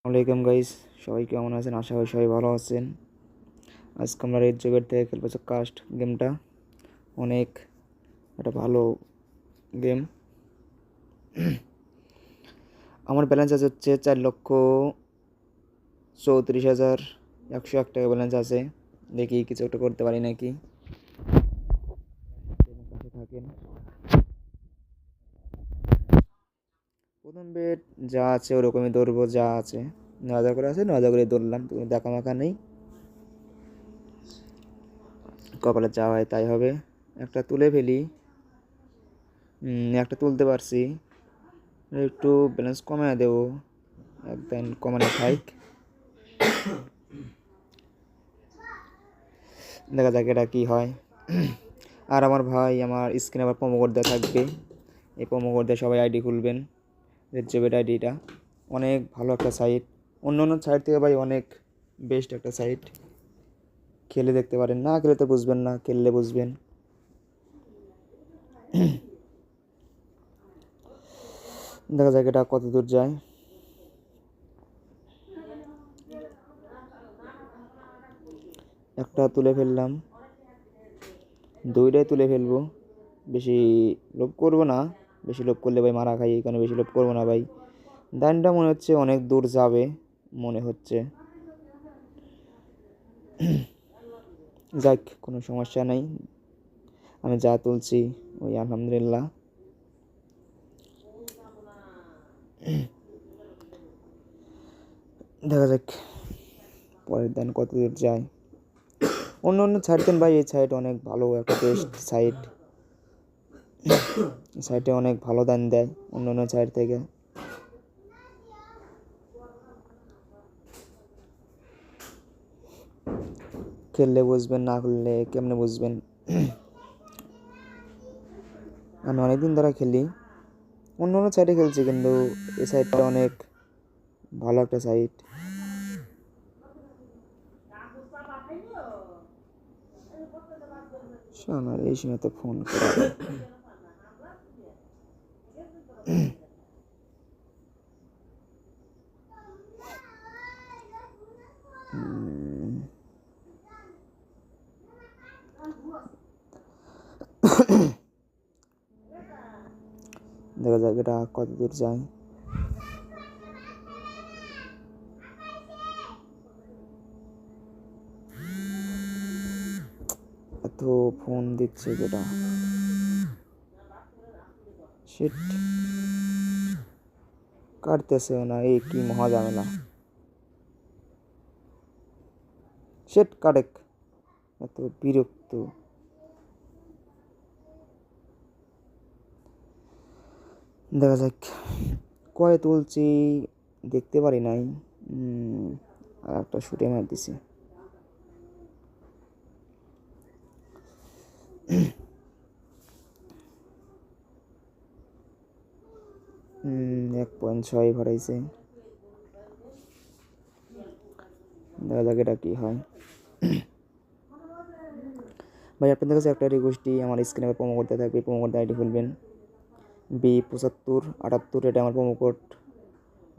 আসসালামাইকুম গাইস, সবাই কেমন আছেন? আশা করি সবাই ভালো আছেন। আজকে আমরা রেড জবের থেকে খেলবো কাস্ট গেমটা। অনেক একটা ভালো গেম। আমার ব্যালেন্স আছে হচ্ছে 4,34,101 টাকা ব্যালেন্স আছে। দেখি কিছু একটা করতে পারি নাকি। থাকেন প্রথম বেড যা আছে ওরকমই ধরবো, যা আছে 9,000 করে আছে, 9,000 করে ধরলাম। তুমি দেখা মাখা নেই, কপালে যা হয় তাই হবে। একটা তুলে ফেলি। একটা তুলতে পারছি, একটু ব্যালেন্স কমায় দেবো, একদম কমানো থাক। দেখা যাক এটা কী হয়। আর আমার ভাই আমার স্ক্রিনে আবার প্রোমো কোড দেওয়া থাকবে, এই প্রোমো কোড দিয়ে সবাই আইডি খুলবেন। রেড জবের আইডিটা অনেক ভালো একটা সাইট, অন্য অন্য সাইট থেকে ভাই অনেক বেস্ট একটা সাইট। খেলে দেখতে পারেন, না খেলে তো বুঝবেন না, খেললে বুঝবেন। দেখা যাক এটা কত দূর যায়। একটা তুলে ফেললাম, দুইটাই তুলে ফেলবো। বেশি লোভ করবো না, বেশি লোভ করলে ভাই মারা খাই, এই কারণে বেশি লোভ করবো না ভাই। দানটা মনে হচ্ছে অনেক দূর যাবে, মনে হচ্ছে। যাক, কোনো সমস্যা নেই, আমি যা তুলছি ওই আলহামদুলিল্লাহ। দেখা যাক পরের দিন কত দূর যায়। অন্য অন্য ছাড়তেন ভাই, এই সাইট অনেক ভালো একটা বেস্ট সাইট। সাইটে অনেক ভালো দান দেয় অন্য অন্য সাইট থেকে। খেললে বুঝবেন, না খেললে কেমনে বুঝবেন। আমি অনেকদিন ধরে খেলি, অন্য অন্য সাইটে খেলছি, কিন্তু এই সাইটটা অনেক ভালো একটা সাইট। শোনার এই সময় তো ফোন করা। দেখা যাক এটা কত দূর যায়। এত ফোন দিচ্ছে যেটা, শিট, কাটতেছে না, এই কি মহা ঝামেলা। শিট, কাটেক, এত বিরক্ত। দেখা যাক কয়ে তুলছি, দেখতে পারি নাই। আর একটা শুটে মার দিছি। 1.6 ভরাইছে। দেখা যাক এটা কি হয়। ভাই আপনাদের কাছে একটা রিকোয়েস্টই, আমার স্ক্রিনে প্রোমো করতে থাকবে, প্রোমো কোড আইডি খুলবেন B7578, এটা আমার প্রোমো কোড।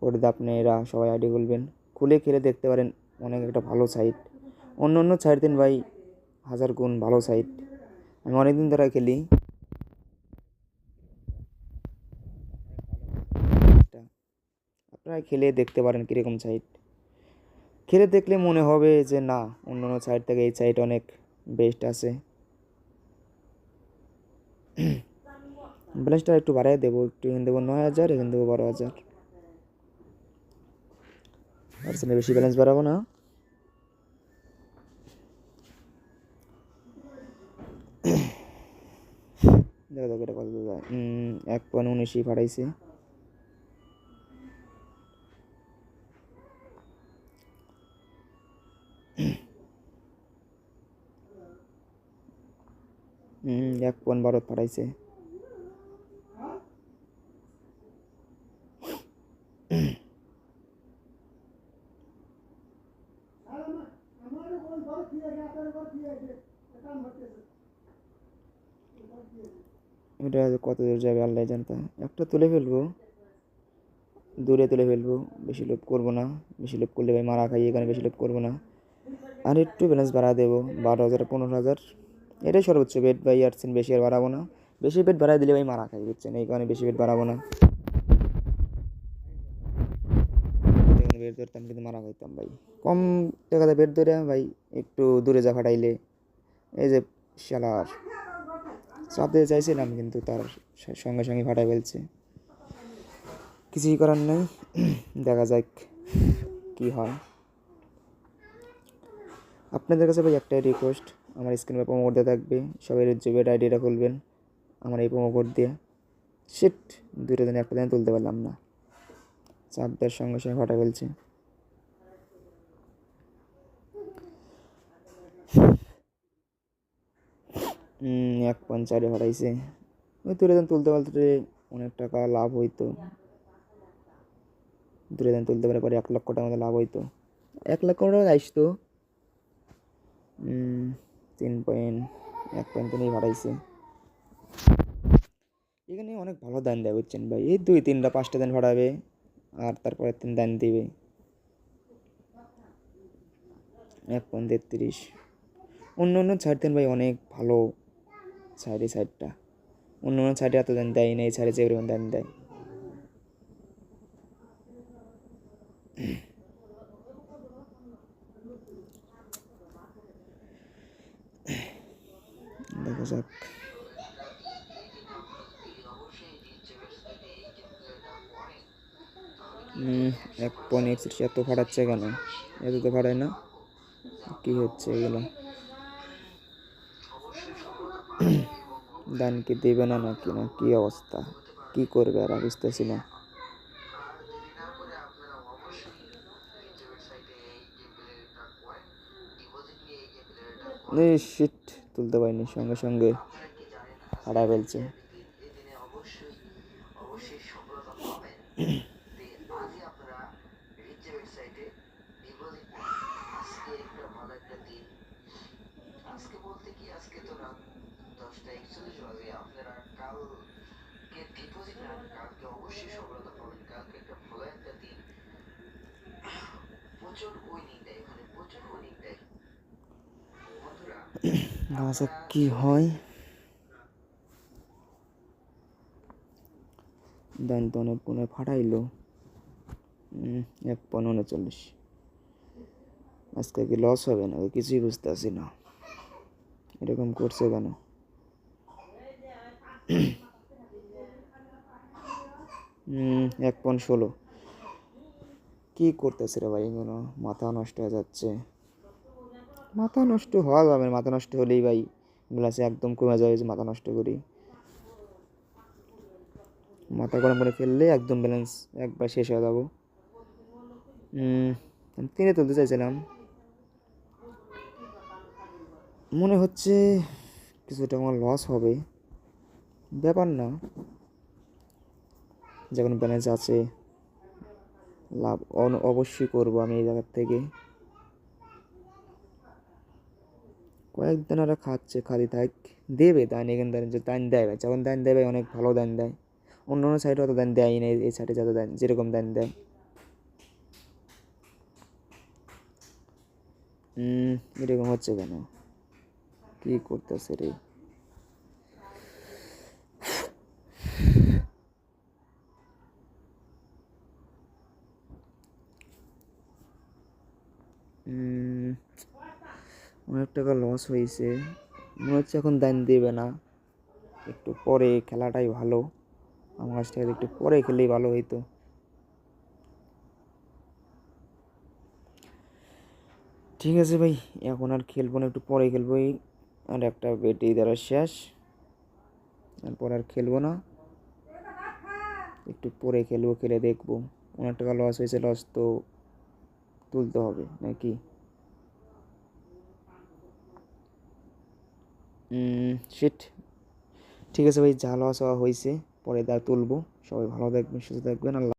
ওটাতে আপনারা সবাই আইডি খুলবেন, খুলে খেলে দেখতে পারেন। অনেক একটা ভালো সাইট, অন্য অন্য সাইট দিন ভাই 1000 গুণ ভালো সাইট। আমি অনেকদিন ধরে খেলি, আপনারা খেলে দেখতে পারেন কীরকম সাইট। খেলে দেখলে মনে হবে যে না, অন্য অন্য সাইট থেকে এই সাইট অনেক বেস্ট আছে। ব্যালেন্সটা একটু বাড়াই দেবো, একটু এখানে দেবো 9,000, এখানে দেবো 12,000। আর বেশি ব্যালেন্স বাড়াবো না। দেখা যাক এটা কত যায়। 1.19 ফাটাইছে। হুম, 1.12 ফাটাইছে। এটা কত দূর যাবে আল্লাহ জানতা। একটা তুলে ফেলবো, দূরে তুলে ফেলবো, বেশি লোভ করবো না। বেশি লোভ করলে ভাই মারা খাই, এখানে বেশি লোভ করবো না। আর একটু ব্যালেন্স বাড়া দেবো, 12,000 15,000, এটাই সর্বোচ্চ বেড ভাই, আর বেশি আর বাড়াবো না। বেশি বেড বাড়াই দিলে ভাই মারা খাই, বুঝছেন, এই কারণে বেশি বেড বাড়াবো না। বেড ধরতাম কিন্তু মারা খাইতাম ভাই, কম টাকাতে বেড ধরে ভাই একটু দূরে যা ফাটাইলে। এই যে শালার চাপ দিতে চাইছিলাম কিন্তু তার সঙ্গে সঙ্গে ফাটাই ফেলছে, কিছুই করার নেই। দেখা যাক কি হয়। আপনাদের কাছে ভাই একটাই রিকোয়েস্ট, আমার স্ক্রিনে প্রোমো কোড দেওয়া থাকবে, সবাই জবের আইডিটা খুলবেন আমার এই প্রোমো কোড দিয়ে। শিট, দুটো দিন একটা দিন তুলতে পারলাম না, চাপ দেওয়ার সঙ্গে সঙ্গে ফাটা ফেলছে। 1.4 ফাটাইছে। ওই দুটো দিন তুলতে পারলে অনেক টাকা লাভ হইতো, দুটো দিন তুলতে পারে পরে 1 লক্ষ টাকা মতো লাভ হইতো, 1 লক্ষ টাকা আসতো। 1.3 ফাটাইছে। এখানে অনেক ভালো দান দেয়, বুঝছেন ভাই, এই 2-3টা 5টা দিন ফাটাবে আর তারপরে 3 দান দিবে। 1.33। অন্য ছাড় দেন ভাই, অনেক ভালো ছাড় এই সাইডটা। অন্য ছাড়ে এত দান দেয় না, এই ছাড়ে যে পরিমাণ দান দেয়। দেখা যাক। 1.61 এত ফাটাচ্ছে কেন? এত তো ফাটায় না, কি হচ্ছে এগুলো? দান কি দেবে না নাকি, না কি অবস্থা, কি করবে আর বুঝতেছি না। শিট, তুলতে পারিনি, সঙ্গে সঙ্গে হারায় ফেলছে। আচ্ছা কি হয়, দেন তো অনেক কোনে ফাটাইলো। 1.39। আজকে কি লস হবে না, কিছুই বুঝতেছি না, এরকম করছে কেন? 1.16। কি করতেছে রে ভাই, এগুলো মাথা নষ্ট হয়ে যাচ্ছে। মাথা নষ্ট হওয়া যাবে, মাথা নষ্ট হলেই ভাই গ্লাসে একদম কমে যাবে, যে মাথা নষ্ট করি। মাথা গরম করে ফেললে একদম ব্যালেন্স একবার শেষ হয়ে যাবো। 3 তুলতে চাইছিলাম, মনে হচ্ছে কিছুটা আমার লস হবে, ব্যাপার না, যখন ব্যালেন্স আছে লাভ অবশ্যই করবো আমি এই জায়গার থেকে। কয়েকদিন ওরা খাচ্ছে, খালি থাক, দেবে দান, এখানে দান যে দান দেয় ভাই, যখন দান দেয় ভাই অনেক ভালো দান দেয়। অন্য অন্য সাইডে অত দান দেয়ই না, এই সাইডে যত দান যেরকম দান দেয়। এরকম হচ্ছে কেন, কি করতেছে রে? অনেক টাকা লস হয়েছে, মনে হচ্ছে এখন দান দেবে না, একটু পরে খেলাটাই ভালো, আমার কাছ থেকে একটু পরে খেলেই ভালো হইতো। ঠিক আছে ভাই, এখন আর খেলবো না, একটু পরে খেলবো। আর একটা বেটি দ্বারা শেষ, তারপর আর খেলবো না, একটু পরে খেলবো, খেলে দেখবো। অনেক টাকা লস হয়েছে, লস তো তুলতে হবে নাকি? শিট, ঠিক আছে ভাই, যা লস হওয়া হয়েছে পরে তুলবো। সবাই ভালো থাকবেন, সুস্থ থাকবেন, আল্লাহ।